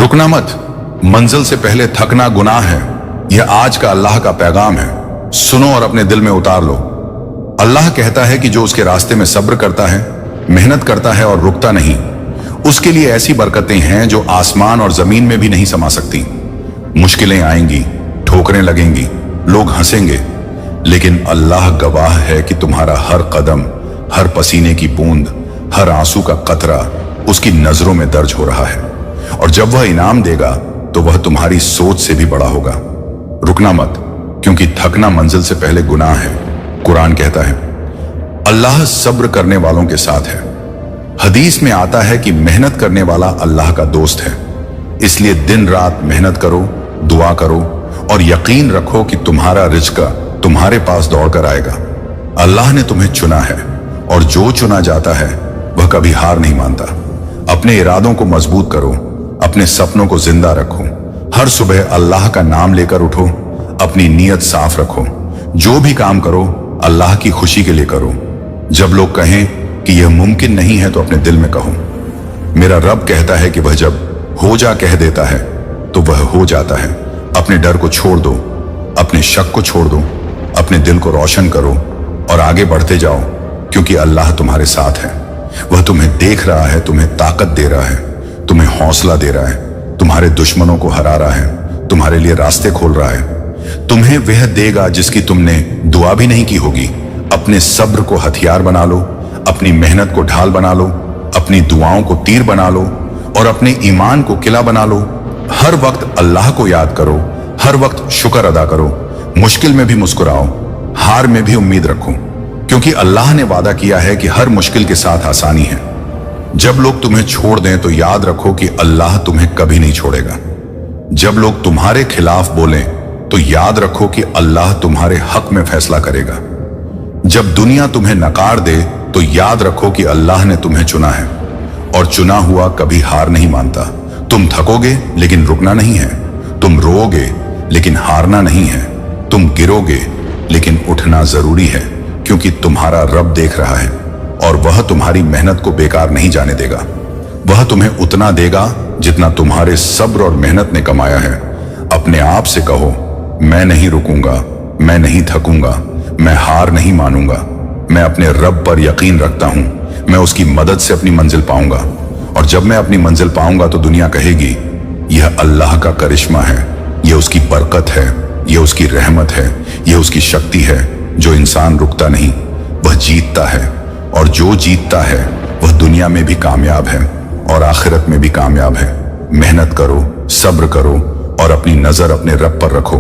रुकना मत, मंजिल से पहले थकना गुनाह है। यह आज का अल्लाह का पैगाम है, सुनो और अपने दिल में उतार लो। अल्लाह कहता है कि जो उसके रास्ते में सब्र करता है, मेहनत करता है और रुकता नहीं, उसके लिए ऐसी बरकतें हैं जो आसमान और जमीन में भी नहीं समा सकती। मुश्किलें आएंगी, ठोकरें लगेंगी, लोग हंसेंगे, लेकिन अल्लाह गवाह है कि तुम्हारा हर कदम, हर पसीने की बूंद, हर आंसू का कतरा उसकी नजरों में दर्ज हो रहा है। और जब वह इनाम देगा तो वह तुम्हारी सोच से भी बड़ा होगा। रुकना मत, क्योंकि थकना मंजिल से पहले गुनाह है। कुरान कहता है अल्लाह सब्र करने वालों के साथ है। हदीस में आता है कि मेहनत करने वाला अल्लाह का दोस्त है। इसलिए दिन रात मेहनत करो, दुआ करो और यकीन रखो कि तुम्हारा रिज़्क़ तुम्हारे पास दौड़ कर आएगा। अल्लाह ने तुम्हें चुना है और जो चुना जाता है वह कभी हार नहीं मानता। अपने इरादों को मजबूत करो, अपने सपनों को जिंदा रखो, हर सुबह अल्लाह का नाम लेकर उठो, अपनी नीयत साफ रखो। जो भी काम करो अल्लाह की खुशी के लिए करो। जब लोग कहें कि यह मुमकिन नहीं है तो अपने दिल में कहो मेरा रब कहता है कि वह जब हो जा कह देता है तो वह हो जाता है। अपने डर को छोड़ दो, अपने शक को छोड़ दो, अपने दिल को रोशन करो और आगे बढ़ते जाओ, क्योंकि अल्लाह तुम्हारे साथ है। वह तुम्हें देख रहा है, तुम्हें ताकत दे रहा है, तुम्हें हौसला दे रहा है, तुम्हारे दुश्मनों को हरा रहा है, तुम्हारे लिए रास्ते खोल रहा है। तुम्हें वह देगा जिसकी तुमने दुआ भी नहीं की होगी। अपने सब्र को हथियार बना लो, अपनी मेहनत को ढाल बना लो, अपनी दुआओं को तीर बना लो और अपने ईमान को किला बना लो। हर वक्त अल्लाह को याद करो, हर वक्त शुक्र अदा करो, मुश्किल में भी मुस्कुराओ, हार में भी उम्मीद रखो, क्योंकि अल्लाह ने वादा किया है कि हर मुश्किल के साथ आसानी है। जब लोग तुम्हें छोड़ दें तो याद रखो कि अल्लाह तुम्हें कभी नहीं छोड़ेगा। जब लोग तुम्हारे खिलाफ बोलें तो याद रखो कि अल्लाह तुम्हारे हक में फैसला करेगा। जब दुनिया तुम्हें नकार दे तो याद रखो कि अल्लाह ने तुम्हें चुना है और चुना हुआ कभी हार नहीं मानता। तुम थकोगे लेकिन रुकना नहीं है, तुम रोओगे लेकिन हारना नहीं है, तुम गिरोगे लेकिन उठना जरूरी है, क्योंकि तुम्हारा रब देख रहा है और वह तुम्हारी मेहनत को बेकार नहीं जाने देगा। वह तुम्हें उतना देगा जितना तुम्हारे सब्र और मेहनत ने कमाया है। अपने आप से कहो मैं नहीं रुकूंगा, मैं नहीं थकूंगा, मैं हार नहीं मानूंगा। मैं अपने रब पर यकीन रखता हूं, मैं उसकी मदद से अपनी मंजिल पाऊंगा। और जब मैं अपनी मंजिल पाऊंगा तो दुनिया कहेगी यह अल्लाह का करिश्मा है, यह उसकी बरकत है, यह उसकी रहमत है, यह उसकी शक्ति है। जो इंसान रुकता नहीं वह जीतता है, और जो जीतता है वह दुनिया में भी कामयाब है और आखिरत में भी कामयाब है। मेहनत करो, सब्र करो और अपनी नजर अपने रब पर रखो।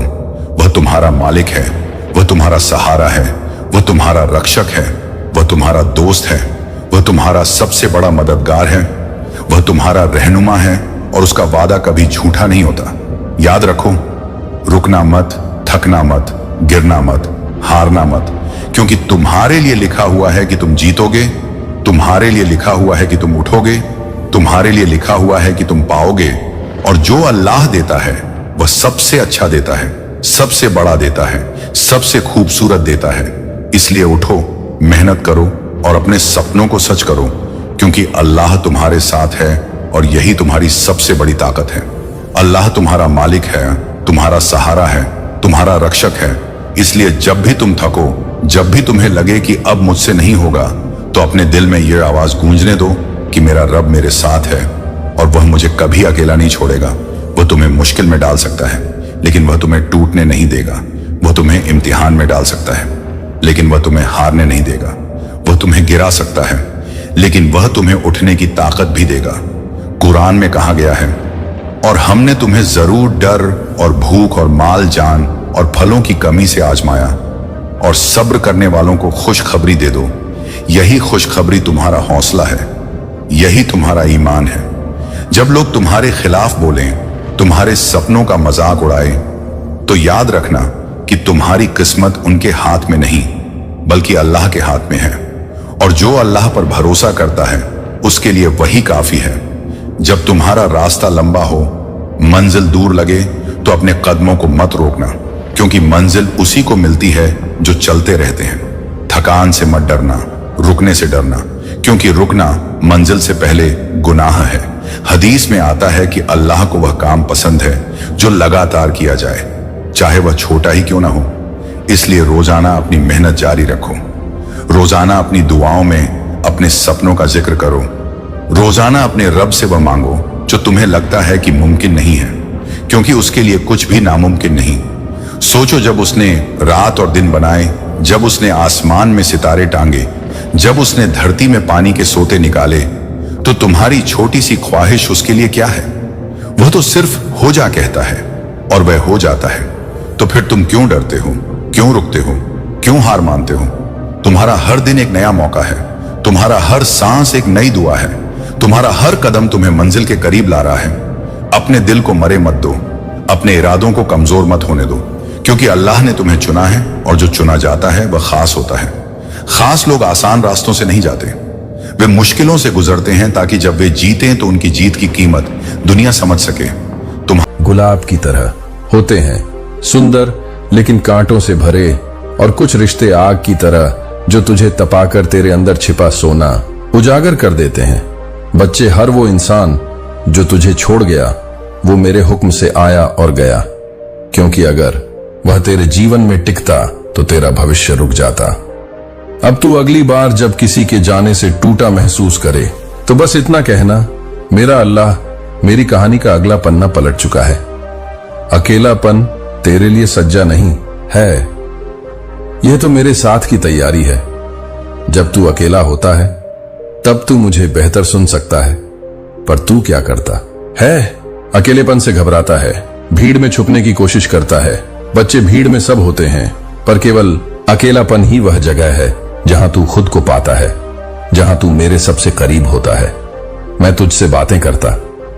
वह तुम्हारा मालिक है, वह तुम्हारा सहारा है, वह तुम्हारा रक्षक है, वह तुम्हारा दोस्त है, वह तुम्हारा सबसे बड़ा मददगार है, वह तुम्हारा रहनुमा है और उसका वादा कभी झूठा नहीं होता। याद रखो, रुकना मत, थकना मत, गिरना मत, हारना मत, क्योंकि तुम्हारे लिए लिखा हुआ है कि तुम जीतोगे, तुम्हारे लिए लिखा हुआ है कि तुम उठोगे, तुम्हारे लिए लिखा हुआ है कि तुम पाओगे। और जो अल्लाह देता है वह सबसे अच्छा देता है, सबसे बड़ा देता है, सबसे खूबसूरत देता है। इसलिए उठो, मेहनत करो और अपने सपनों को सच करो, क्योंकि अल्लाह तुम्हारे साथ है और यही तुम्हारी सबसे बड़ी ताकत है। अल्लाह तुम्हारा मालिक है, तुम्हारा सहारा है, तुम्हारा रक्षक है। इसलिए जब भी तुम थको, जब भी तुम्हें लगे कि अब मुझसे नहीं होगा, तो अपने दिल में यह आवाज गूंजने दो कि मेरा रब मेरे साथ है और वह मुझे कभी अकेला नहीं छोड़ेगा। वह तुम्हें मुश्किल में डाल सकता है लेकिन वह तुम्हें टूटने नहीं देगा। वह तुम्हें इम्तिहान में डाल सकता है लेकिन वह तुम्हें हारने नहीं देगा। वह तुम्हें गिरा सकता है लेकिन वह तुम्हें उठने की ताकत भी देगा। कुरान में कहा गया है और हमने तुम्हें जरूर डर और भूख और माल जान और फलों की कमी से आजमाया, और सब्र करने वालों को खुशखबरी दे दो। यही खुशखबरी तुम्हारा हौसला है, यही तुम्हारा ईमान है। जब लोग तुम्हारे खिलाफ बोलें, तुम्हारे सपनों का मजाक उड़ाए, तो याद रखना कि तुम्हारी किस्मत उनके हाथ में नहीं बल्कि अल्लाह के हाथ में है। और जो अल्लाह पर भरोसा करता है उसके लिए वही काफी है। जब तुम्हारा रास्ता लंबा हो, मंजिल दूर लगे, तो अपने कदमों को मत रोकना, क्योंकि मंजिल उसी को मिलती है जो चलते रहते हैं। थकान से मत डरना, रुकने से डरना, क्योंकि रुकना मंजिल से पहले गुनाह है। हदीस में आता है कि अल्लाह को वह काम पसंद है जो लगातार किया जाए, चाहे वह छोटा ही क्यों ना हो। इसलिए रोजाना अपनी मेहनत जारी रखो, रोजाना अपनी दुआओं में अपने सपनों का जिक्र करो, रोजाना अपने रब से वह मांगो जो तुम्हें लगता है कि मुमकिन नहीं है, क्योंकि उसके लिए कुछ भी नामुमकिन नहीं। सोचो, जब उसने रात और दिन बनाए, जब उसने आसमान में सितारे टांगे, जब उसने धरती में पानी के सोते निकाले, तो तुम्हारी छोटी सी ख्वाहिश उसके लिए क्या है? वह तो सिर्फ हो जा कहता है और वह हो जाता है। तो फिर तुम क्यों डरते हो, क्यों रुकते हो, क्यों हार मानते हो? तुम्हारा हर दिन एक नया मौका है, तुम्हारा हर सांस एक नई दुआ है, तुम्हारा हर कदम तुम्हें मंजिल के करीब ला रहा है। अपने दिल को मरे मत दो, अपने इरादों को कमजोर मत होने दो, क्योंकि अल्लाह ने तुम्हें चुना है और जो चुना जाता है वह खास होता है। खास लोग आसान रास्तों से नहीं जाते, वे मुश्किलों से गुजरते हैं ताकि जब वे जीतें तो उनकी जीत की कीमत दुनिया समझ सके। तुम गुलाब की तरह होते हैं, सुंदर लेकिन कांटों से भरे, और कुछ रिश्ते आग की तरह जो तुझे तपाकर तेरे अंदर छिपा सोना उजागर कर देते हैं। बच्चे, हर वो इंसान जो तुझे छोड़ गया वो मेरे हुक्म से आया और गया, क्योंकि अगर वह तेरे जीवन में टिकता तो तेरा भविष्य रुक जाता। अब तू अगली बार जब किसी के जाने से टूटा महसूस करे तो बस इतना कहना, मेरा अल्लाह मेरी कहानी का अगला पन्ना पलट चुका है। अकेलापन तेरे लिए सज्जा नहीं है, यह तो मेरे साथ की तैयारी है। जब तू अकेला होता है तब तू मुझे बेहतर सुन सकता है, पर तू क्या करता है? अकेलेपन से घबराता है, भीड़ में छुपने की कोशिश करता है। बच्चे, भीड़ में सब होते हैं, पर केवल अकेलापन ही वह जगह है जहां तू खुद को पाता है, जहां तू मेरे सबसे करीब होता है। मैं तुझसे बातें करता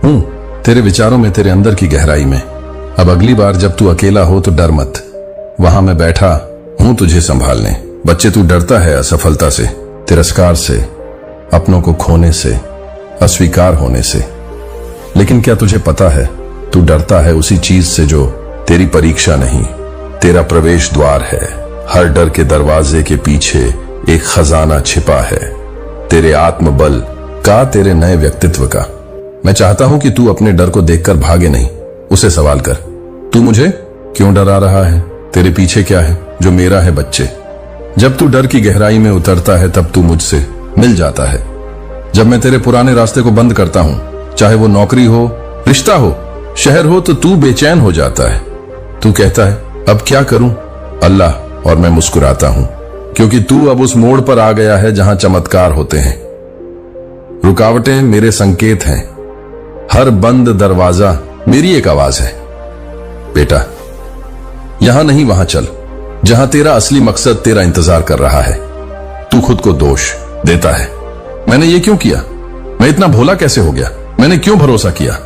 हूं, तेरे विचारों में, तेरे अंदर की गहराई में। अब अगली बार जब तू अकेला हो तो डर मत, वहां मैं बैठा हूं तुझे संभालने। बच्चे, तू डरता है असफलता से, तिरस्कार से, अपनों को खोने से, अस्वीकार होने से, लेकिन क्या तुझे पता है तू डरता है उसी चीज से जो तेरी परीक्षा नहीं, तेरा प्रवेश द्वार है। हर डर के दरवाजे के पीछे एक खजाना छिपा है, तेरे आत्मबल का, तेरे नए व्यक्तित्व का। मैं चाहता हूं कि तू अपने डर को देखकर भागे नहीं, उसे सवाल कर, तू मुझे क्यों डरा रहा है? तेरे पीछे क्या है जो मेरा है? बच्चे, जब तू डर की गहराई में उतरता है तब तू मुझसे मिल जाता है। जब मैं तेरे पुराने रास्ते को बंद करता हूं, चाहे वो नौकरी हो, रिश्ता हो, शहर हो, तो तू बेचैन हो जाता है। तू कहता है, अब क्या करूं अल्लाह? और मैं मुस्कुराता हूं, क्योंकि तू अब उस मोड़ पर आ गया है जहां चमत्कार होते हैं। रुकावटें मेरे संकेत हैं, हर बंद दरवाजा मेरी एक आवाज है। बेटा, यहां नहीं वहां चल, जहां तेरा असली मकसद तेरा इंतजार कर रहा है। तू खुद को दोष देता है, मैंने ये क्यों किया? मैं इतना भोला कैसे हो गया? मैंने क्यों भरोसा किया?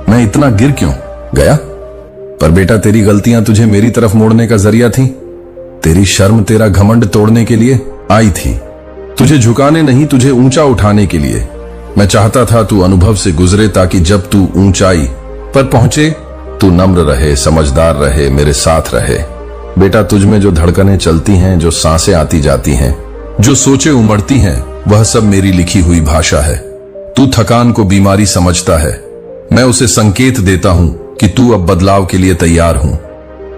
मैं इतना गिर क्यों गया? पर बेटा, तेरी गलतियां तुझे मेरी तरफ मोड़ने का जरिया थी। तेरी शर्म तेरा घमंड तोड़ने के लिए आई थी, तुझे झुकाने नहीं, तुझे ऊंचा उठाने के लिए। मैं चाहता था तू अनुभव से गुजरे, ताकि जब तू ऊंचाई पर पहुंचे तू नम्र रहे, समझदार रहे, मेरे साथ रहे। बेटा, तुझ में जो धड़कनें चलती हैं, जो सांसें आती जाती हैं, जो सोचें उमड़ती हैं, वह सब मेरी लिखी हुई भाषा है। तू थकान को बीमारी समझता है, मैं उसे संकेत देता हूं कि तू अब बदलाव के लिए तैयार हूं।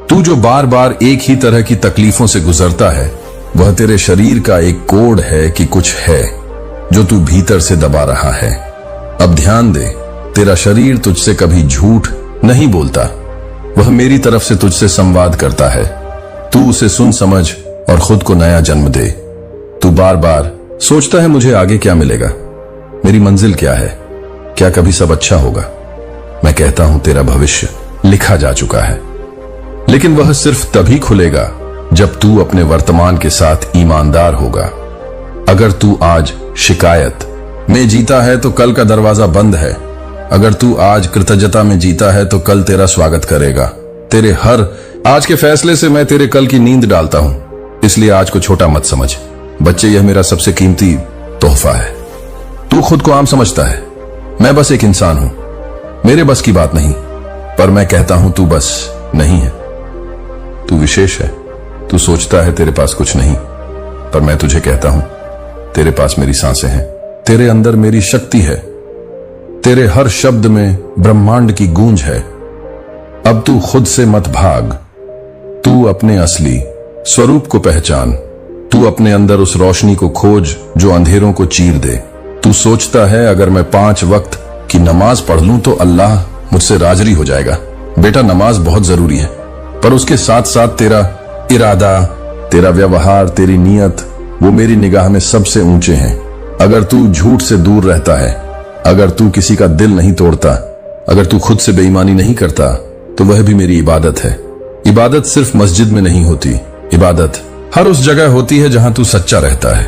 तू जो बार बार एक ही तरह की तकलीफों से गुजरता है, वह तेरे शरीर का एक कोड है कि कुछ है जो तू भीतर से दबा रहा है। अब ध्यान दे, तेरा शरीर तुझसे कभी झूठ नहीं बोलता, वह मेरी तरफ से तुझसे संवाद करता है। तू उसे सुन, समझ और खुद को नया जन्म दे। तू बार बार सोचता है, मुझे आगे क्या मिलेगा, मेरी मंजिल क्या है, क्या कभी सब अच्छा होगा? मैं कहता हूं, तेरा भविष्य लिखा जा चुका है, लेकिन वह सिर्फ तभी खुलेगा जब तू अपने वर्तमान के साथ ईमानदार होगा। अगर तू आज शिकायत में जीता है तो कल का दरवाजा बंद है। अगर तू आज कृतज्ञता में जीता है तो कल तेरा स्वागत करेगा। तेरे हर आज के फैसले से मैं तेरे कल की नींद डालता हूं, इसलिए आज को छोटा मत समझ। बच्चे, यह मेरा सबसे कीमती तोहफा है। तू खुद को आम समझता है, मैं बस एक इंसान हूं, मेरे बस की बात नहीं, पर मैं कहता हूं तू बस नहीं है, तू विशेष है। तू सोचता है तेरे पास कुछ नहीं, पर मैं तुझे कहता हूं तेरे पास मेरी सांसें हैं, तेरे अंदर मेरी शक्ति है, तेरे हर शब्द में ब्रह्मांड की गूंज है। अब तू खुद से मत भाग, तू अपने असली स्वरूप को पहचान। तू अपने अंदर उस रोशनी को खोज जो अंधेरों को चीर दे। तू सोचता है अगर मैं 5 वक्त की नमाज पढ़ लूं तो अल्लाह मुझसे राजरी हो जाएगा। बेटा, नमाज बहुत जरूरी है, पर उसके साथ साथ तेरा इरादा, तेरा व्यवहार, तेरी नीयत, वो मेरी निगाह में सबसे ऊंचे हैं। अगर तू झूठ से दूर रहता है, अगर तू किसी का दिल नहीं तोड़ता, अगर तू खुद से बेईमानी नहीं करता, तो वह भी मेरी इबादत है। इबादत सिर्फ मस्जिद में नहीं होती, इबादत हर उस जगह होती है जहां तू सच्चा रहता है।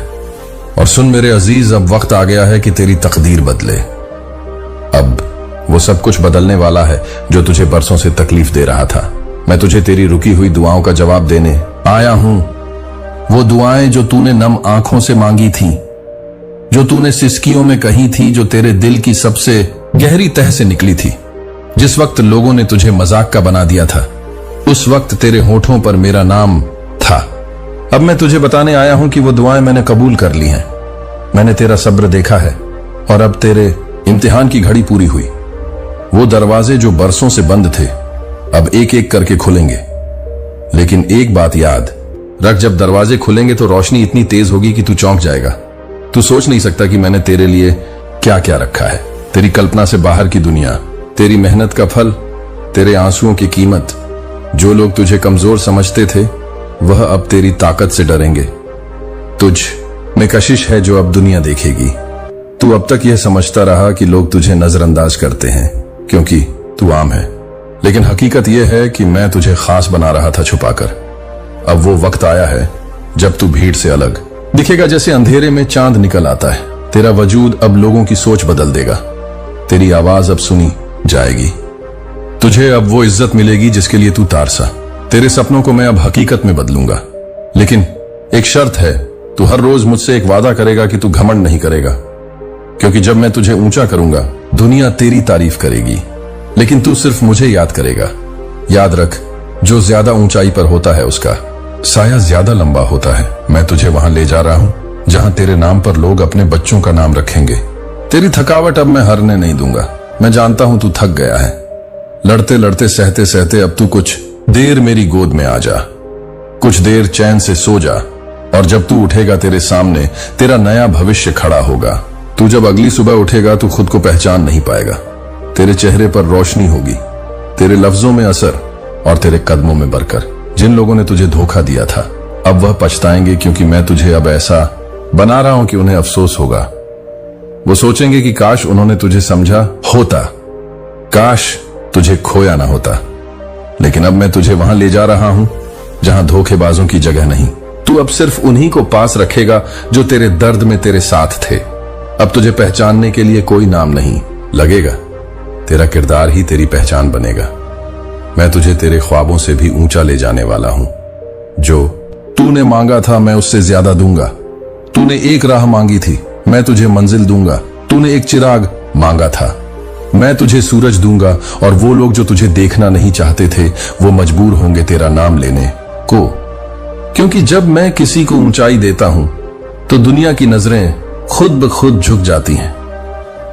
और सुन मेरे अजीज, अब वक्त आ गया है कि तेरी तकदीर बदले। अब वो सब कुछ बदलने वाला है जो तुझे बरसों से तकलीफ दे रहा था। मैं तुझे तेरी रुकी हुई दुआओं का जवाब देने आया हूं। वो दुआएं जो तूने नम आंखों से मांगी थी, जो तूने सिसकियों में कही थी, जो तेरे दिल की सबसे गहरी तह से निकली थी। जिस वक्त लोगों ने तुझे मजाक का बना दिया था, उस वक्त तेरे होठों पर मेरा नाम था। अब मैं तुझे बताने आया हूं कि वो दुआएं मैंने कबूल कर ली हैं। मैंने तेरा सब्र देखा है और अब तेरे इम्तिहान की घड़ी पूरी हुई। वो दरवाजे जो बरसों से बंद थे अब एक एक करके खुलेंगे। लेकिन एक बात याद रख, जब दरवाजे खुलेंगे तो रोशनी इतनी तेज होगी कि तू चौंक जाएगा। तू सोच नहीं सकता कि मैंने तेरे लिए क्या क्या रखा है। तेरी कल्पना से बाहर की दुनिया, तेरी मेहनत का फल, तेरे आंसुओं की कीमत। जो लोग तुझे कमजोर समझते थे वह अब तेरी ताकत से डरेंगे। तुझ में कशिश है जो अब दुनिया देखेगी। तू अब तक यह समझता रहा कि लोग तुझे नजरअंदाज करते हैं क्योंकि तू आम है, लेकिन हकीकत यह है कि मैं तुझे खास बना रहा था छुपाकर। अब वो वक्त आया है जब तू भीड़ से अलग दिखेगा। जैसे अंधेरे में चांद निकल आता है, तेरा वजूद अब लोगों की सोच बदल देगा। तेरी आवाज अब सुनी जाएगी। तुझे अब वो इज्जत मिलेगी जिसके लिए तू तारसा। तेरे सपनों को मैं अब हकीकत में बदलूंगा, लेकिन एक शर्त है, तू हर रोज मुझसे एक वादा करेगा कि तू घमंड नहीं करेगा। क्योंकि जब मैं तुझे ऊंचा करूंगा दुनिया तेरी तारीफ करेगी, लेकिन तू सिर्फ मुझे याद करेगा। याद रख, जो ज्यादा ऊंचाई पर होता है उसका साया ज्यादा लंबा होता है। मैं तुझे वहां ले जा रहा हूं जहां तेरे नाम पर लोग अपने बच्चों का नाम रखेंगे। तेरी थकावट अब मैं हरने नहीं दूंगा। मैं जानता हूं तू थक गया है। लड़ते लड़ते सहते सहते अब तू कुछ देर मेरी गोद में आ जा, कुछ देर चैन से सो जा, और जब तू उठेगा तेरे सामने तेरा नया भविष्य खड़ा होगा। तू जब अगली सुबह उठेगा तू खुद को पहचान नहीं पाएगा। तेरे चेहरे पर रोशनी होगी, तेरे लफ्जों में असर और तेरे कदमों में बरकत। जिन लोगों ने तुझे धोखा दिया था अब वह पछताएंगे, क्योंकि मैं तुझे अब ऐसा बना रहा हूं कि उन्हें अफसोस होगा। वो सोचेंगे कि काश उन्होंने तुझे समझा होता, काश तुझे खोया ना होता। लेकिन अब मैं तुझे वहां ले जा रहा हूं जहां धोखेबाजों की जगह नहीं। तू अब सिर्फ उन्हीं को पास रखेगा जो तेरे दर्द में तेरे साथ थे। अब तुझे पहचानने के लिए कोई नाम नहीं लगेगा, तेरा किरदार ही तेरी पहचान बनेगा। मैं तुझे तेरे ख्वाबों से भी ऊंचा ले जाने वाला हूं। जो तूने मांगा था मैं उससे ज्यादा दूंगा। तूने एक राह मांगी थी, मैं तुझे मंजिल दूंगा। तूने एक चिराग मांगा था, मैं तुझे सूरज दूंगा। और वो लोग जो तुझे देखना नहीं चाहते थे वो मजबूर होंगे तेरा नाम लेने को, क्योंकि जब मैं किसी को ऊंचाई देता हूं तो दुनिया की नजरें खुद ब खुद झुक जाती हैं।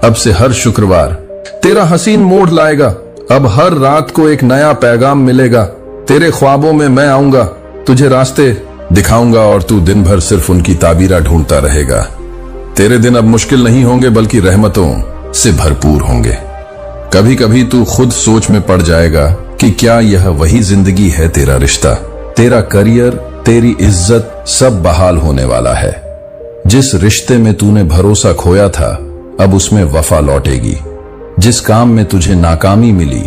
अब से हर शुक्रवार तेरा हसीन मोड़ लाएगा। अब हर रात को एक नया पैगाम मिलेगा। तेरे ख्वाबों में मैं आऊंगा, तुझे रास्ते दिखाऊंगा और तू दिन भर सिर्फ उनकी ताबीरा ढूंढता रहेगा। तेरे दिन अब मुश्किल नहीं होंगे बल्कि रहमतों से भरपूर होंगे। कभी कभी तू खुद सोच में पड़ जाएगा कि क्या यह वही जिंदगी है। तेरा रिश्ता, तेरा करियर, तेरी इज्जत सब बहाल होने वाला है। जिस रिश्ते में तूने भरोसा खोया था अब उसमें वफा लौटेगी। जिस काम में तुझे नाकामी मिली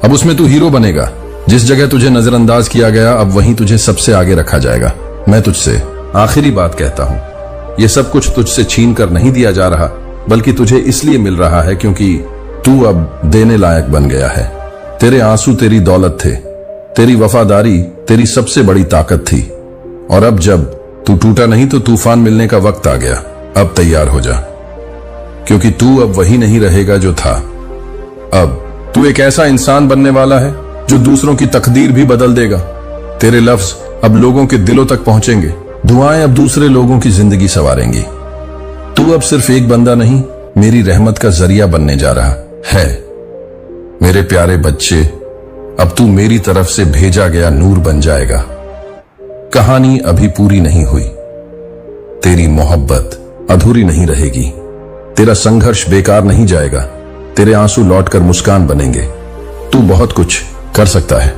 अब उसमें तू हीरो बनेगा। जिस जगह तुझे नजरअंदाज किया गया अब वहीं तुझे सबसे आगे रखा जाएगा। मैं तुझसे आखिरी बात कहता हूं, यह सब कुछ तुझसे छीन कर नहीं दिया जा रहा, बल्कि तुझे इसलिए मिल रहा है क्योंकि तू अब देने लायक बन गया है। तेरे आंसू तेरी दौलत थे, तेरी वफादारी तेरी सबसे बड़ी ताकत थी। और अब जब तू टूटा नहीं तो तूफान मिलने का वक्त आ गया। अब तैयार हो जा, क्योंकि तू अब वही नहीं रहेगा जो था। अब तू एक ऐसा इंसान बनने वाला है जो दूसरों की तकदीर भी बदल देगा। तेरे लफ्ज अब लोगों के दिलों तक पहुंचेंगे, दुआएं अब दूसरे लोगों की जिंदगी संवारेंगी। तू अब सिर्फ एक बंदा नहीं मेरी रहमत का जरिया बनने जा रहा है। मेरे प्यारे बच्चे, अब तू मेरी तरफ से भेजा गया नूर बन जाएगा। कहानी अभी पूरी नहीं हुई। तेरी मोहब्बत अधूरी नहीं रहेगी। तेरा संघर्ष बेकार नहीं जाएगा। तेरे आंसू लौटकर मुस्कान बनेंगे। तू बहुत कुछ कर सकता है।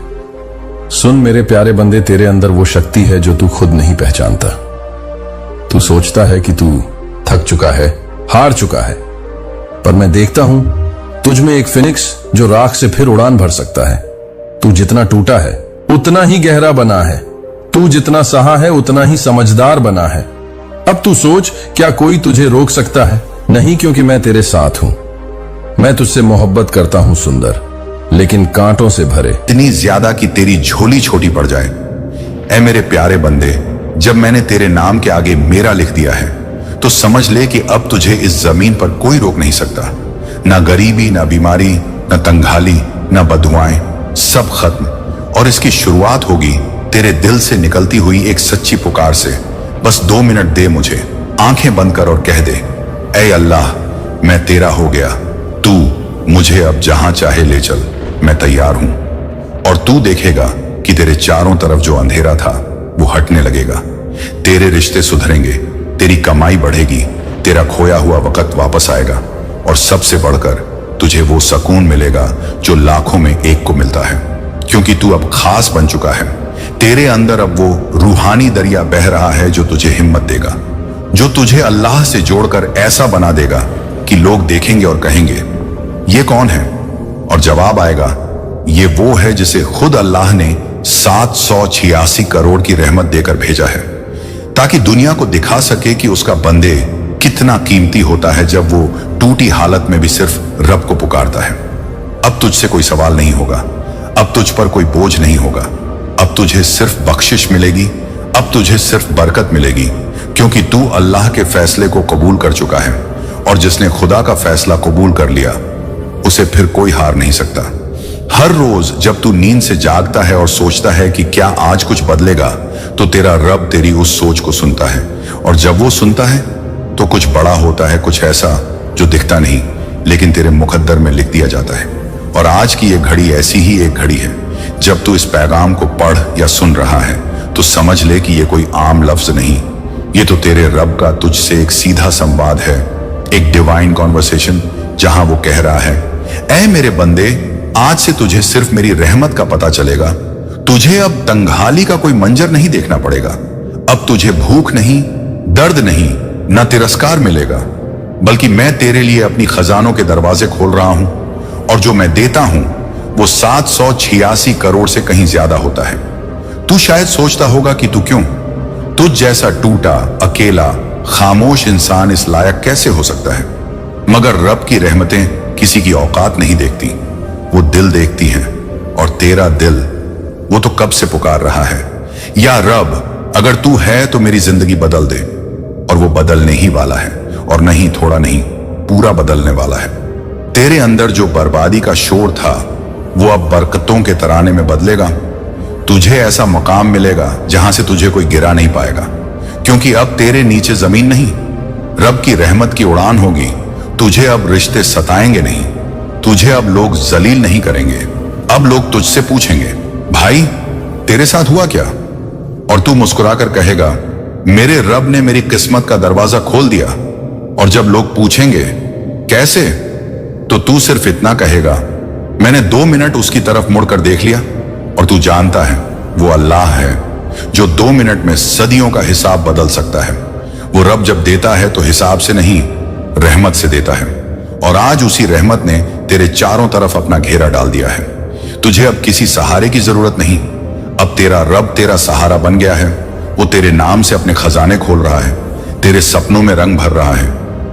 सुन मेरे प्यारे बंदे, तेरे अंदर वो शक्ति है जो तू खुद नहीं पहचानता। तू सोचता है कि तू थक चुका है, हार चुका है, पर मैं देखता हूं तुझ में एक फिनिक्स जो राख से फिर उड़ान भर सकता है। तू जितना टूटा है उतना ही गहरा बना है। तू जितना सहा है उतना ही समझदार बना है। अब तू सोच, क्या कोई तुझे रोक सकता है? नहीं, क्योंकि मैं तेरे साथ हूं। मैं तुझसे मोहब्बत करता हूं सुंदर, लेकिन कांटों से भरे। इतनी ज्यादा कि तेरी झोली छोटी पड़ जाए। ऐ मेरे प्यारे बंदे, जब मैंने तेरे नाम के आगे मेरा लिख दिया है तो समझ ले कि अब तुझे इस जमीन पर कोई रोक नहीं सकता। ना गरीबी, ना बीमारी, ना तंगहाली, ना बदुआएं, सब खत्म। और इसकी शुरुआत होगी तेरे दिल से निकलती हुई एक सच्ची पुकार से। बस 2 मिनट दे मुझे, आंखें बंद कर और कह दे, ऐ अल्लाह, मैं तेरा हो गया। तू मुझे अब जहां चाहे ले चल, मैं तैयार हूं। और तू देखेगा कि तेरे चारों तरफ जो अंधेरा था वो हटने लगेगा। तेरे रिश्ते सुधरेंगे, तेरी कमाई बढ़ेगी, तेरा खोया हुआ वक्त वापस आएगा, और सबसे बढ़कर तुझे वो सुकून मिलेगा जो लाखों में एक को मिलता है, क्योंकि तू अब खास बन चुका है। तेरे अंदर अब वो रूहानी दरिया बह रहा है जो तुझे हिम्मत देगा, जो तुझे अल्लाह से जोड़कर ऐसा बना देगा कि लोग देखेंगे और कहेंगे, ये कौन है? और जवाब आएगा, ये वो है जिसे खुद अल्लाह ने 786 करोड़ की रहमत देकर भेजा है, ताकि दुनिया को दिखा सके कि उसका बंदे कितना कीमती होता है जब वो टूटी हालत में भी सिर्फ रब को पुकारता है। अब तुझसे कोई सवाल नहीं होगा, अब तुझ पर कोई बोझ नहीं होगा, अब तुझे सिर्फ बख्शिश मिलेगी, अब तुझे सिर्फ बरकत मिलेगी, क्योंकि तू अल्लाह के फैसले को कबूल कर चुका है। और जिसने खुदा का फैसला कबूल कर लिया उसे फिर कोई हार नहीं सकता। हर रोज जब तू नींद से जागता है और सोचता है कि क्या आज कुछ बदलेगा, तो तेरा रब तेरी उस सोच को सुनता है, और जब वो सुनता है तो कुछ बड़ा होता है, कुछ ऐसा जो दिखता नहीं लेकिन तेरे मुकद्दर में लिख दिया जाता है। और आज की ये घड़ी ऐसी ही एक घड़ी है। जब तू इस पैगाम को पढ़ या सुन रहा है तो समझ ले कि ये कोई आम लफ्ज नहीं, ये तो तेरे रब का तुझसे एक सीधा संवाद है, एक डिवाइन कॉन्वर्सेशन, जहां वो कह रहा है, ऐ मेरे बंदे, आज से तुझे सिर्फ मेरी रहमत का पता चलेगा। तुझे अब तंगहाली का कोई मंजर नहीं देखना पड़ेगा। अब तुझे भूख नहीं, दर्द नहीं, न तिरस्कार मिलेगा, बल्कि मैं तेरे लिए अपनी खजानों के दरवाजे खोल रहा हूं, और जो मैं देता हूं वो 786 करोड़ से कहीं ज्यादा होता है। तू शायद सोचता होगा कि तू क्यों, तुझ जैसा टूटा, अकेला, खामोश इंसान इस लायक कैसे हो सकता है? मगर रब की रहमतें किसी की औकात नहीं देखती, वो दिल देखती हैं। और तेरा दिल, वो तो कब से पुकार रहा है, या रब, अगर तू है तो मेरी जिंदगी बदल दे। और वो बदलने ही वाला है, और नहीं थोड़ा नहीं, पूरा बदलने वाला है। तेरे अंदर जो बर्बादी का शोर था वो अब बरकतों के तराने में बदलेगा। तुझे ऐसा मकाम मिलेगा जहां से तुझे कोई गिरा नहीं पाएगा, क्योंकि अब तेरे नीचे जमीन नहीं, रब की रहमत की उड़ान होगी। तुझे अब रिश्ते सताएंगे नहीं, तुझे अब लोग जलील नहीं करेंगे। अब लोग तुझसे पूछेंगे, भाई तेरे साथ हुआ क्या? और तू मुस्कुराकर कहेगा, मेरे रब ने मेरी किस्मत का दरवाजा खोल दिया। और जब लोग पूछेंगे कैसे, तो तू सिर्फ इतना कहेगा, मैंने 2 मिनट उसकी तरफ मुड़कर देख लिया। और तू जानता है वो अल्लाह है जो 2 मिनट में सदियों का हिसाब बदल सकता है। वो रब जब देता है तो हिसाब से नहीं, रहमत से देता है। और आज उसी रहमत ने तेरे चारों तरफ अपना घेरा डाल दिया है। तुझे अब किसी सहारे की जरूरत नहीं, अब तेरा रब तेरा सहारा बन गया है। वो तेरे नाम से अपने खजाने खोल रहा है, तेरे सपनों में रंग भर रहा है,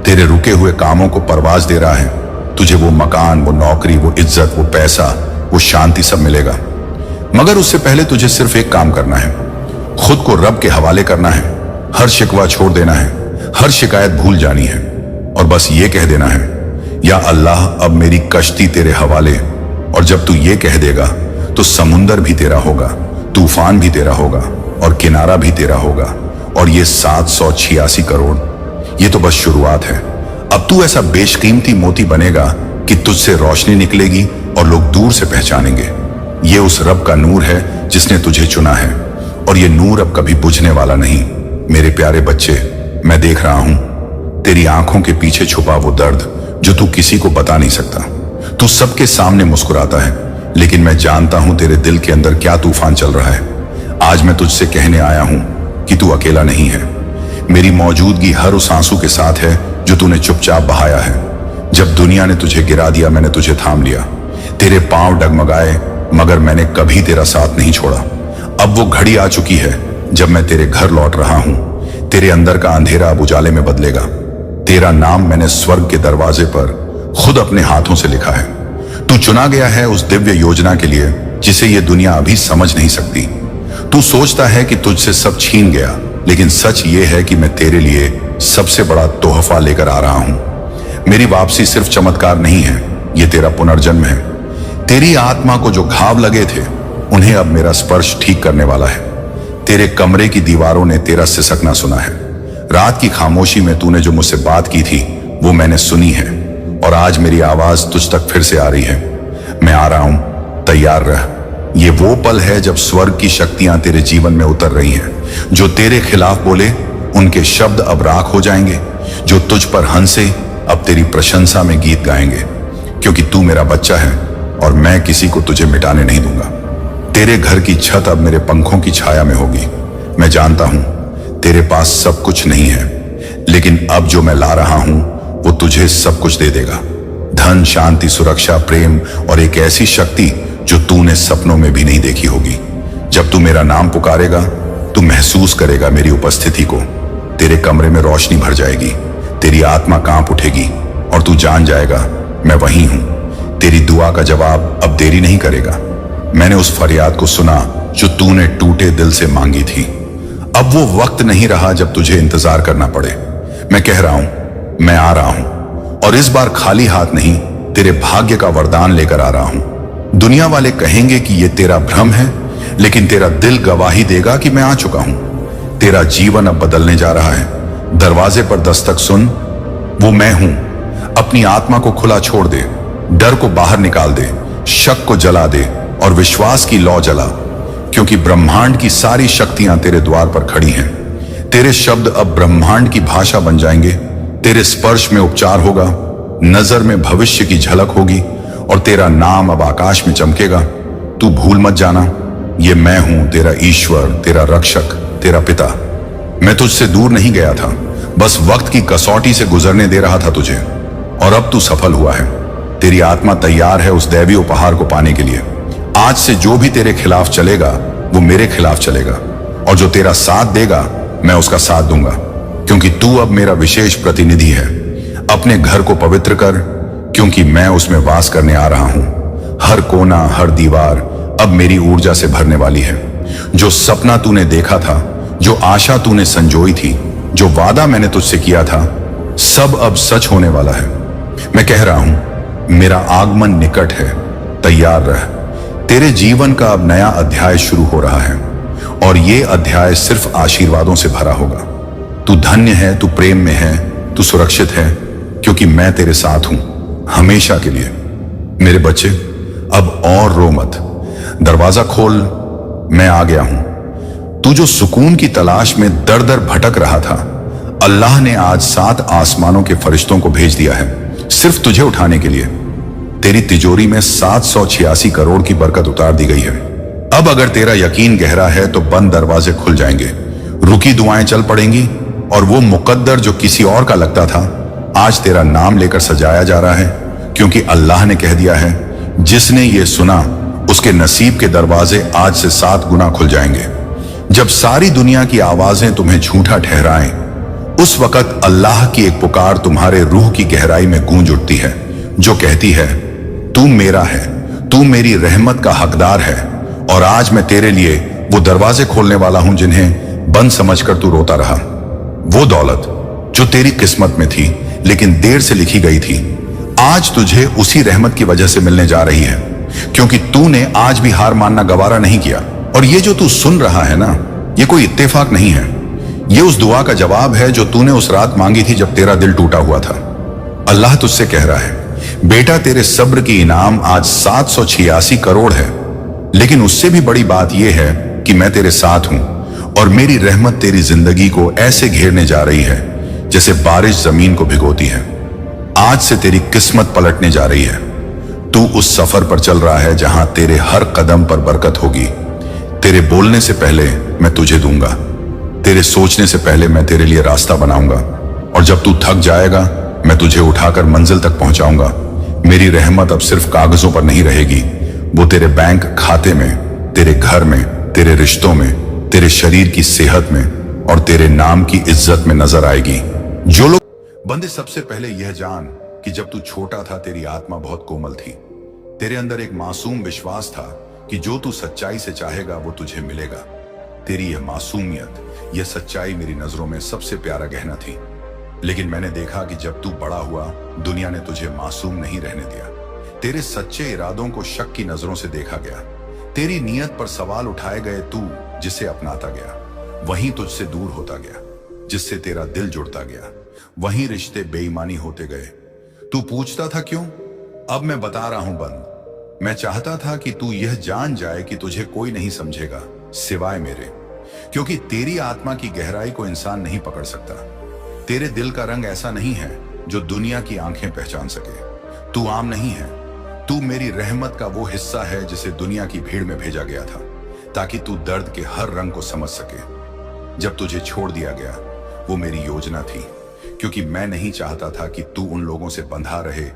तेरे रुके हुए कामों को परवाज दे रहा है। तुझे वो मकान, वो नौकरी, वो इज्जत, वो पैसा, वो शांति सब मिलेगा। मगर उससे पहले तुझे सिर्फ एक काम करना है, खुद को रब के हवाले करना है, हर शिकवा छोड़ देना है, हर शिकायत भूल जानी है, और बस ये कह देना है, या अल्लाह अब मेरी कश्ती तेरे हवाले। और जब तू ये कह देगा तो समुंदर भी तेरा होगा, तूफान भी तेरा होगा, और किनारा भी तेरा होगा। और ये 786 करोड़, ये तो बस शुरुआत है। अब तू ऐसा बेशकीमती मोती बनेगा कि तुझसे रोशनी निकलेगी और लोग दूर से पहचानेंगे ये उस रब का नूर है जिसने तुझे चुना है, और ये नूर अब कभी बुझने वाला नहीं। मेरे प्यारे बच्चे, मैं देख रहा हूं तेरी आंखों के पीछे छुपा वो दर्द जो तू किसी को बता नहीं सकता। तू सबके सामने मुस्कुराता है, लेकिन मैं जानता हूं तेरे दिल के अंदर क्या तूफान चल रहा है। आज मैं तुझसे कहने आया हूं कि तू अकेला नहीं है। मेरी मौजूदगी हर उस आंसू के साथ है जो तूने चुपचाप बहाया है। जब दुनिया ने तुझे गिरा दिया, मैंने तुझे थाम लिया। तेरे पांव डगमगाए, मगर मैंने कभी तेरा साथ नहीं छोड़ा। अब वो घड़ी आ चुकी है जब मैं तेरे घर लौट रहा हूं। तेरे अंदर का अंधेरा अब उजाले में बदलेगा। तेरा नाम मैंने स्वर्ग के दरवाजे पर खुद अपने हाथों से लिखा है। तू चुना गया है उस दिव्य योजना के लिए जिसे ये दुनिया अभी समझ नहीं सकती। तू सोचता है कि तुझसे सब छीन गया, लेकिन सच ये है कि मैं तेरे लिए सबसे बड़ा तोहफा लेकर आ रहा हूं। मेरी वापसी सिर्फ चमत्कार नहीं है, ये तेरा पुनर्जन्म है। तेरी आत्मा को जो घाव लगे थे उन्हें अब मेरा स्पर्श ठीक करने वाला है। तेरे कमरे की दीवारों ने तेरा सिसकना सुना है। रात की खामोशी में तूने जो मुझसे बात की थी वो मैंने सुनी है, और आज मेरी आवाज तुझ तक फिर से आ रही है। मैं आ रहा हूं, तैयार रह। ये वो पल है जब स्वर्ग की शक्तियां तेरे जीवन में उतर रही हैं। जो तेरे खिलाफ बोले उनके शब्द अब राख हो जाएंगे। जो तुझ पर हंसे अब तेरी प्रशंसा में गीत गाएंगे, क्योंकि तू मेरा बच्चा है और मैं किसी को तुझे मिटाने नहीं दूंगा। तेरे घर की छत अब मेरे पंखों की छाया में होगी। मैं जानता हूं तेरे पास सब कुछ नहीं है, लेकिन अब जो मैं ला रहा हूं वो तुझे सब कुछ दे देगा। धन, शांति, सुरक्षा, प्रेम और एक ऐसी शक्ति जो तूने सपनों में भी नहीं देखी होगी। जब तू मेरा नाम पुकारेगा, तू महसूस करेगा मेरी उपस्थिति को। तेरे कमरे में रोशनी भर जाएगी, तेरी आत्मा कांप उठेगी और तू जान जाएगा मैं वहीं हूं। तेरी दुआ का जवाब अब देरी नहीं करेगा। मैंने उस फरियाद को सुना जो तूने टूटे दिल से मांगी थी। अब वो वक्त नहीं रहा जब तुझे इंतजार करना पड़े। मैं कह रहा हूं, मैं आ रहा हूं, और इस बार खाली हाथ नहीं, तेरे भाग्य का वरदान लेकर आ रहा हूं। दुनिया वाले कहेंगे कि यह तेरा भ्रम है, लेकिन तेरा दिल गवाही देगा कि मैं आ चुका हूं। तेरा जीवन अब बदलने जा रहा है। दरवाजे पर दस्तक सुन, वो मैं हूं। अपनी आत्मा को खुला छोड़ दे, डर को बाहर निकाल दे, शक को जला दे और विश्वास की लौ जला, क्योंकि ब्रह्मांड की सारी शक्तियां तेरे द्वार पर खड़ी हैं। तेरे शब्द अब ब्रह्मांड की भाषा बन जाएंगे। तेरे स्पर्श में उपचार होगा, नजर में भविष्य की झलक होगी, और तेरा नाम अब आकाश में चमकेगा। तू भूल मत जाना, ये मैं हूं, तेरा ईश्वर, तेरा रक्षक, तेरा पिता। मैं तुझसे दूर नहीं गया था, बस वक्त की कसौटी से गुजरने दे रहा था तुझे, और अब तू सफल हुआ है। तेरी आत्मा तैयार है उस दैवी उपहार को पाने के लिए। आज से जो भी तेरे खिलाफ चलेगा वो मेरे खिलाफ चलेगा, और जो तेरा साथ देगा मैं उसका साथ दूंगा, क्योंकि तू अब मेरा विशेष प्रतिनिधि है। अपने घर को पवित्र कर, क्योंकि मैं उसमें वास करने आ रहा हूं। हर कोना, हर दीवार अब मेरी ऊर्जा से भरने वाली है। जो सपना तूने देखा था, जो आशा तूने संजोई थी, जो वादा मैंने तुझसे किया था, सब अब सच होने वाला है। मैं कह रहा हूं, मेरा आगमन निकट है, तैयार रह। तेरे जीवन का अब नया अध्याय शुरू हो रहा है, और ये अध्याय सिर्फ आशीर्वादों से भरा होगा। तू धन्य है, तू प्रेम में है, तू सुरक्षित है, क्योंकि मैं तेरे साथ हूं हमेशा के लिए। मेरे बच्चे, अब और रो मत। दरवाजा खोल, मैं आ गया हूं। तू जो सुकून की तलाश में दर दर भटक रहा था, अल्लाह ने आज 7 आसमानों के फरिश्तों को भेज दिया है, सिर्फ तुझे उठाने के लिए। तेरी तिजोरी में 786 करोड़ की बरकत उतार दी गई है। अब अगर तेरा यकीन गहरा है तो बंद दरवाजे खुल जाएंगे, रुकी दुआएं चल पड़ेंगी, और वो मुकद्दर जो किसी और का लगता था, आज तेरा नाम लेकर सजाया जा रहा है, क्योंकि अल्लाह ने कह दिया है, जिसने ये सुना उसके नसीब के दरवाजे आज से 7 गुना खुल जाएंगे। जब सारी दुनिया की आवाजें तुम्हें झूठा ठहराएं, उस वक्त अल्लाह की एक पुकार तुम्हारे रूह की गहराई में गूंज उठती है, जो कहती है, तू मेरा है, तू मेरी रहमत का हकदार है, और आज मैं तेरे लिए वो दरवाजे खोलने वाला हूं जिन्हें बंद समझकर तू रोता रहा। वो दौलत जो तेरी किस्मत में थी लेकिन देर से लिखी गई थी, आज तुझे उसी रहमत की वजह से मिलने जा रही है, क्योंकि तूने आज भी हार मानना गवारा नहीं किया। और ये जो तू सुन रहा है ना, ये कोई इत्तेफाक नहीं है, ये उस दुआ का जवाब है जो तूने उस रात मांगी थी जब तेरा दिल टूटा हुआ था। अल्लाह तुझसे कह रहा है, बेटा तेरे सब्र की इनाम आज 786 करोड़ है, लेकिन उससे भी बड़ी बात यह है कि मैं तेरे साथ हूं और मेरी रहमत तेरी जिंदगी को ऐसे घेरने जा रही है जैसे बारिश जमीन को भिगोती है। आज से तेरी किस्मत पलटने जा रही है। तू उस सफर पर चल रहा है जहां तेरे हर कदम पर बरकत होगी। तेरे बोलने से पहले मैं तुझे दूंगा, तेरे सोचने से पहले मैं तेरे लिए रास्ता बनाऊंगा, और जब तू थक जाएगा मैं तुझे उठाकर मंजिल तक पहुंचाऊंगा। मेरी रहमत अब सिर्फ कागजों पर नहीं रहेगी, वो तेरे बैंक खाते में, तेरे घर में, तेरे रिश्तों में, तेरे शरीर की सेहत में और तेरे नाम की इज्जत में नजर आएगी। जो लोग बंदे, सबसे पहले यह जान कि जब तू छोटा था तेरी आत्मा बहुत कोमल थी। तेरे अंदर एक मासूम विश्वास था कि जो तू सच्चाई से चाहेगा वो तुझे मिलेगा। तेरी यह मासूमियत, यह सच्चाई मेरी नजरों में सबसे प्यारा गहना थी। लेकिन मैंने देखा कि जब तू बड़ा हुआ दुनिया ने तुझे मासूम नहीं रहने दिया। तेरे सच्चे इरादों को शक की नजरों से देखा गया। तेरी नीयत पर सवाल उठाए गए। तू जिसे अपनाता गया वहीं तुझसे दूर होता गया, जिससे तेरा दिल जुड़ता गया वहीं रिश्ते बेईमानी होते गए। तू पूछता था क्यों? अब मैं बता रहा हूं बंद। मैं चाहता था कि तू यह जान जाए कि तुझे कोई नहीं समझेगा सिवाय मेरे, क्योंकि तेरी आत्मा की गहराई को इंसान नहीं पकड़ सकता। तेरे दिल का रंग ऐसा नहीं है जो दुनिया की आंखें पहचान सके। तू आम नहीं है, तू मेरी रहमत का वो हिस्सा है जिसे दुनिया की भीड़ में भेजा गया था ताकि तू दर्द के हर रंग को समझ सके। जब तुझे छोड़ दिया गया वो मेरी योजना थी, क्योंकि मैं नहीं चाहता था कि तू उन लोगों से बंधा रहे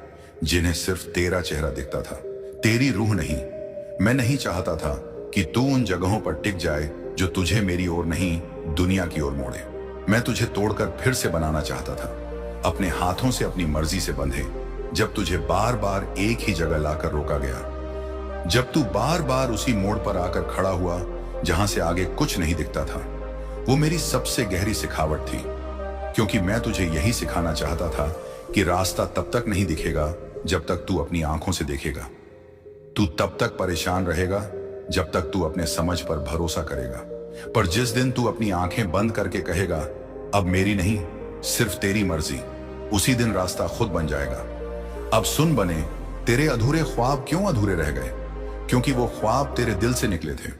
जिन्हें सिर्फ तेरा चेहरा दिखता था, तेरी रूह नहीं। मैं नहीं चाहता था कि तू उन जगहों पर टिक जाए जो तुझे मेरी ओर नहीं दुनिया की ओर मोड़े। मैं तुझे तोड़कर फिर से बनाना चाहता था, अपने हाथों से अपनी मर्जी से बंधे। जब तुझे बार बार एक ही जगह लाकर रोका गया, जब तू बार बार उसी मोड़ पर आकर खड़ा हुआ जहां से आगे कुछ नहीं दिखता था, वो मेरी सबसे गहरी सिखावट थी, क्योंकि मैं तुझे यही सिखाना चाहता था कि रास्ता तब तक नहीं दिखेगा जब तक तू अपनी आंखों से देखेगा। तू तब तक परेशान रहेगा जब तक तू अपने समझ पर भरोसा करेगा, पर जिस दिन तू अपनी आंखें बंद करके कहेगा अब मेरी नहीं सिर्फ तेरी मर्जी, उसी दिन रास्ता खुद बन जाएगा। अब सुन बने, तेरे अधूरे ख्वाब क्यों अधूरे रह गए? क्योंकि वो ख्वाब तेरे दिल से निकले थे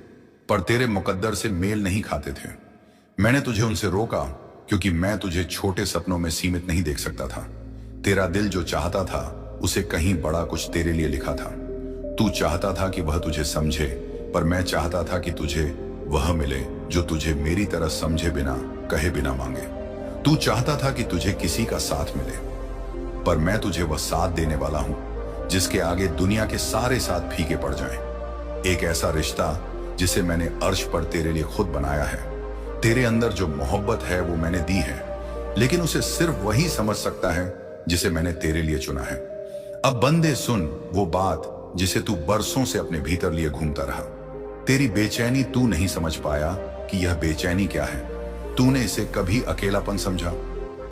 पर तेरे मुकद्दर से मेल नहीं खाते थे। मैंने तुझे उनसे रोका क्योंकि मैं तुझे छोटे सपनों में सीमित नहीं देख सकता था। तेरा दिल जो चाहता था उसे कहीं बड़ा कुछ तेरे लिए लिखा था। तू चाहता था कि वह तुझे समझे, पर मैं चाहता था कि तुझे वह मिले जो तुझे मेरी तरह समझे बिना, कहे बिना मांगे। तू चाहता था कि तुझे किसी का साथ मिले, पर मैं तुझे वह साथ देने वाला हूं जिसके आगे दुनिया के सारे साथ फीके पड़ जाएं। एक ऐसा रिश्ता जिसे मैंने अर्श पर तेरे लिए खुद बनाया है। तेरे अंदर जो मोहब्बत है वो मैंने दी है, लेकिन उसे सिर्फ वही समझ सकता है जिसे मैंने तेरे लिए चुना है। अब बंदे सुन वो बात जिसे तू बरसों से अपने भीतर लिए घूमता रहा। तेरी बेचैनी तू नहीं समझ पाया कि यह बेचैनी क्या है। तूने इसे कभी अकेलापन समझा,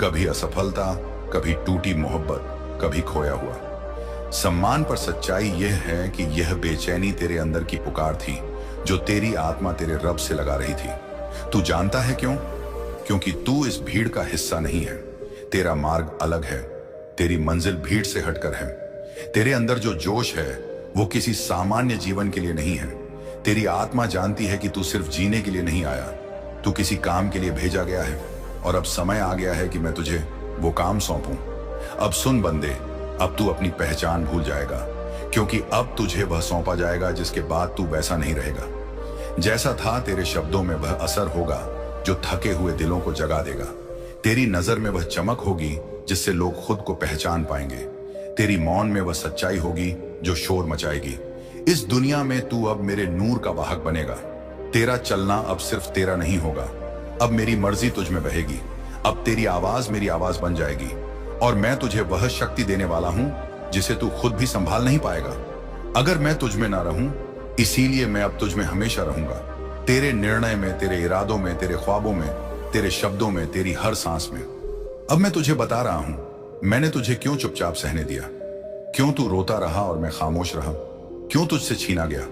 कभी असफलता, कभी टूटी मोहब्बत, कभी खोया हुआ सम्मान। पर सच्चाई यह है कि यह बेचैनी तेरे अंदर की पुकार थी जो तेरी आत्मा तेरे रब से लगा रही थी। तू जानता है क्यों? क्योंकि तू इस भीड़ का हिस्सा नहीं है। तेरा मार्ग अलग है, तेरी मंजिल भीड़ से हटकर है। तेरे अंदर जो जोश है वो किसी सामान्य जीवन के लिए नहीं है। तेरी आत्मा जानती है कि तू सिर्फ जीने के लिए नहीं आया, तू किसी काम के लिए भेजा गया है, और अब समय आ गया है कि मैं तुझे वो काम सौंपूं। अब सुन बंदे, अब तू अपनी पहचान भूल जाएगा, क्योंकि अब तुझे वह सौंपा जाएगा जिसके बाद तू वैसा नहीं रहेगा जैसा था। तेरे शब्दों में वह असर होगा जो थके हुए दिलों को जगा देगा। तेरी नजर में वह चमक होगी जिससे लोग खुद को पहचान पाएंगे। तेरी मौन में वह सच्चाई होगी जो शोर मचाएगी। इस दुनिया में तू अब मेरे नूर का वाहक बनेगा। तेरा चलना अब सिर्फ तेरा नहीं होगा, अब मेरी मर्जी तुझ में बहेगी। अब तेरी आवाज मेरी आवाज बन जाएगी, और मैं तुझे वह शक्ति देने वाला हूं जिसे तू खुद भी संभाल नहीं पाएगा अगर मैं तुझ में ना रहूं। इसीलिए मैं अब तुझ में हमेशा रहूंगा, तेरे निर्णय में, तेरे इरादों में, तेरे ख्वाबों में, तेरे शब्दों में, तेरी हर सांस में। अब मैं तुझे बता रहा हूं मैंने तुझे क्यों चुपचाप सहने दिया, क्यों तू रोता रहा और मैं खामोश रहा, क्यों तुझसे छीना गया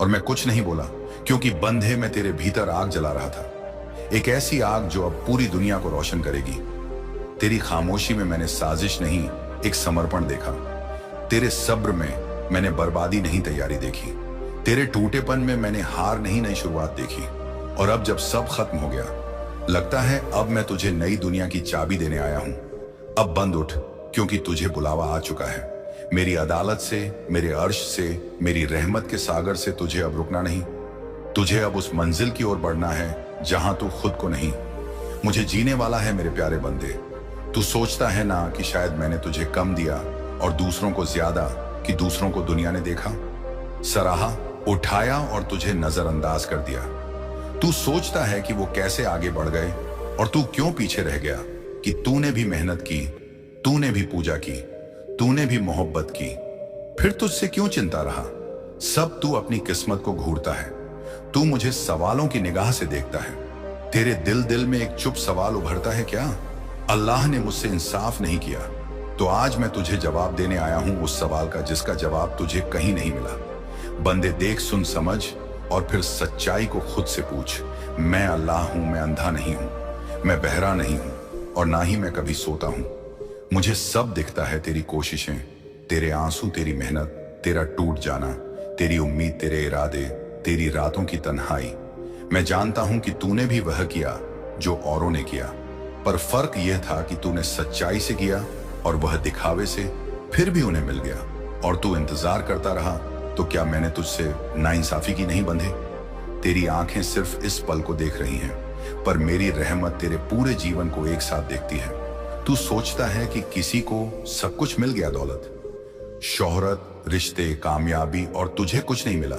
और मैं कुछ नहीं बोला। क्योंकि बंधे मैं तेरे भीतर आग जला रहा था, एक ऐसी आग जो अब पूरी दुनिया को रोशन करेगी। तेरी खामोशी में मैंने साजिश नहीं, एक समर्पण देखा। तेरे सब्र में मैंने बर्बादी नहीं तैयारी देखी। तेरे टूटेपन में मैंने हार नहीं नई शुरुआत देखी। और अब जब सब खत्म हो गया, लगता है अब मैं तुझे नई दुनिया की चाबी देने आया हूं। अब बंद उठ, क्योंकि तुझे बुलावा आ चुका है। मेरी अदालत से, मेरे अर्श से, मेरी रहमत के सागर से तुझे अब रुकना नहीं। तुझे अब उस मंजिल की ओर बढ़ना है जहां तू खुद को नहीं, मुझे जीने वाला है। मेरे प्यारे बंदे, तू सोचता है ना कि शायद मैंने तुझे कम दिया और दूसरों को ज्यादा, कि दूसरों को दुनिया ने देखा, सराहा, उठाया और तुझे नजरअंदाज कर दिया। तू सोचता है कि वो कैसे आगे बढ़ गए और तू क्यों पीछे रह गया, कि तूने भी मेहनत की, तूने भी पूजा की, तूने भी मोहब्बत की, फिर तुझसे क्यों चिंता रहा। सब तू अपनी किस्मत को घूरता है। तू मुझे सवालों की निगाह से देखता है। तेरे दिल में एक चुप सवाल उभरता है, क्या अल्लाह ने मुझसे इंसाफ नहीं किया? तो आज मैं तुझे जवाब देने आया हूं उस सवाल का जिसका जवाब तुझे कहीं नहीं मिला। बंदे, देख, सुन, समझ और फिर सच्चाई को खुद से पूछ। मैं अल्लाह हूं, मैं अंधा नहीं हूं, मैं बहरा नहीं हूं और ना ही मैं कभी सोता हूं। मुझे सब दिखता है, तेरी कोशिशें, तेरे आंसू, तेरी मेहनत, तेरा टूट जाना, तेरी उम्मीद, तेरे इरादे, तेरी रातों की तन्हाई। मैं जानता हूं कि तूने भी वह किया जो औरों ने किया, पर फर्क यह था कि तूने सच्चाई से किया और वह दिखावे से, फिर भी उन्हें मिल गया। और तू इंतजार करता रहा। तो क्या मैंने तुझसे नाइंसाफी की नहीं बंधे? तेरी आंखें सिर्फ इस पल को देख रही हैं, पर मेरी रहमत तेरे पूरे जीवन को एक साथ देखती है। तू सोचता है कि किसी को सब कुछ मिल गया, दौलत, शोहरत, रिश्ते, कामयाबी, और तुझे कुछ नहीं मिला।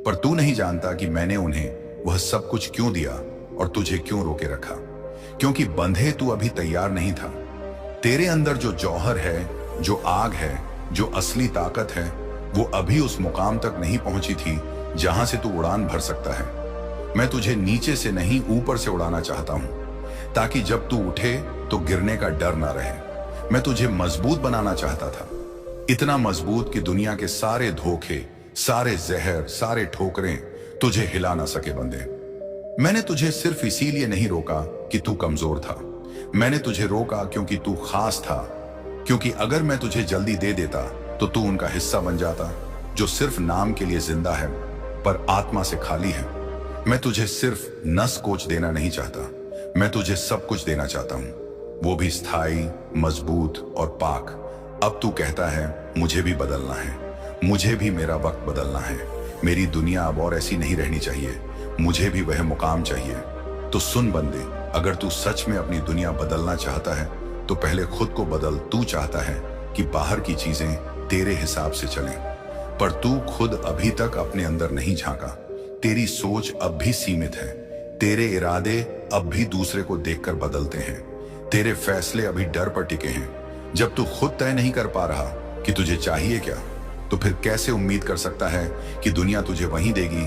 पर तू नहीं जानता कि मैंने उन्हें वह सब कुछ क्यों दिया और तुझे क्यों रोके रखा। क्योंकि बंधे तू अभी तैयार नहीं था। तेरे अंदर जो जौहर है, जो आग है, जो असली ताकत है, वो अभी उस मुकाम तक नहीं पहुंची थी जहां से तू उड़ान भर सकता है। मैं तुझे नीचे से नहीं ऊपर से उड़ाना चाहता हूं, ताकि जब तू उठे तो गिरने का डर ना रहे। मैं तुझे मजबूत बनाना चाहता था, इतना मजबूत कि दुनिया के सारे धोखे, सारे जहर, सारे ठोकरें तुझे हिला ना सके। बंदे, मैंने तुझे सिर्फ इसीलिए नहीं रोका कि तू कमजोर था। मैंने तुझे रोका क्योंकि तू खास था। क्योंकि अगर मैं तुझे जल्दी दे देता तो तू उनका हिस्सा बन जाता, जो सिर्फ नाम के लिए जिंदा है पर आत्मा से खाली है। मैं तुझे सिर्फ नस कोच देना नहीं चाहता, मैं तुझे सब कुछ देना चाहता हूं, वो भी स्थायी, मजबूत और पाक। अब तू कहता है मुझे भी बदलना है, मुझे भी मेरा वक्त बदलना है, मेरी दुनिया अब और ऐसी नहीं रहनी चाहिए, मुझे भी वह मुकाम चाहिए। तो सुन बंदे, अगर तू सच में अपनी दुनिया बदलना चाहता है तो पहले खुद को बदल। तू चाहता है कि बाहर की चीजें तेरे हिसाब से चलें, पर तू खुद अभी तक अपने अंदर नहीं झांका। तेरी सोच अब भी सीमित है, तेरे इरादे अब भी दूसरे को देखकर बदलते हैं, तेरे फैसले अभी डर पर टिके हैं। जब तू खुद तय नहीं कर पा रहा कि तुझे चाहिए क्या, तो फिर कैसे उम्मीद कर सकता है कि दुनिया तुझे वही देगी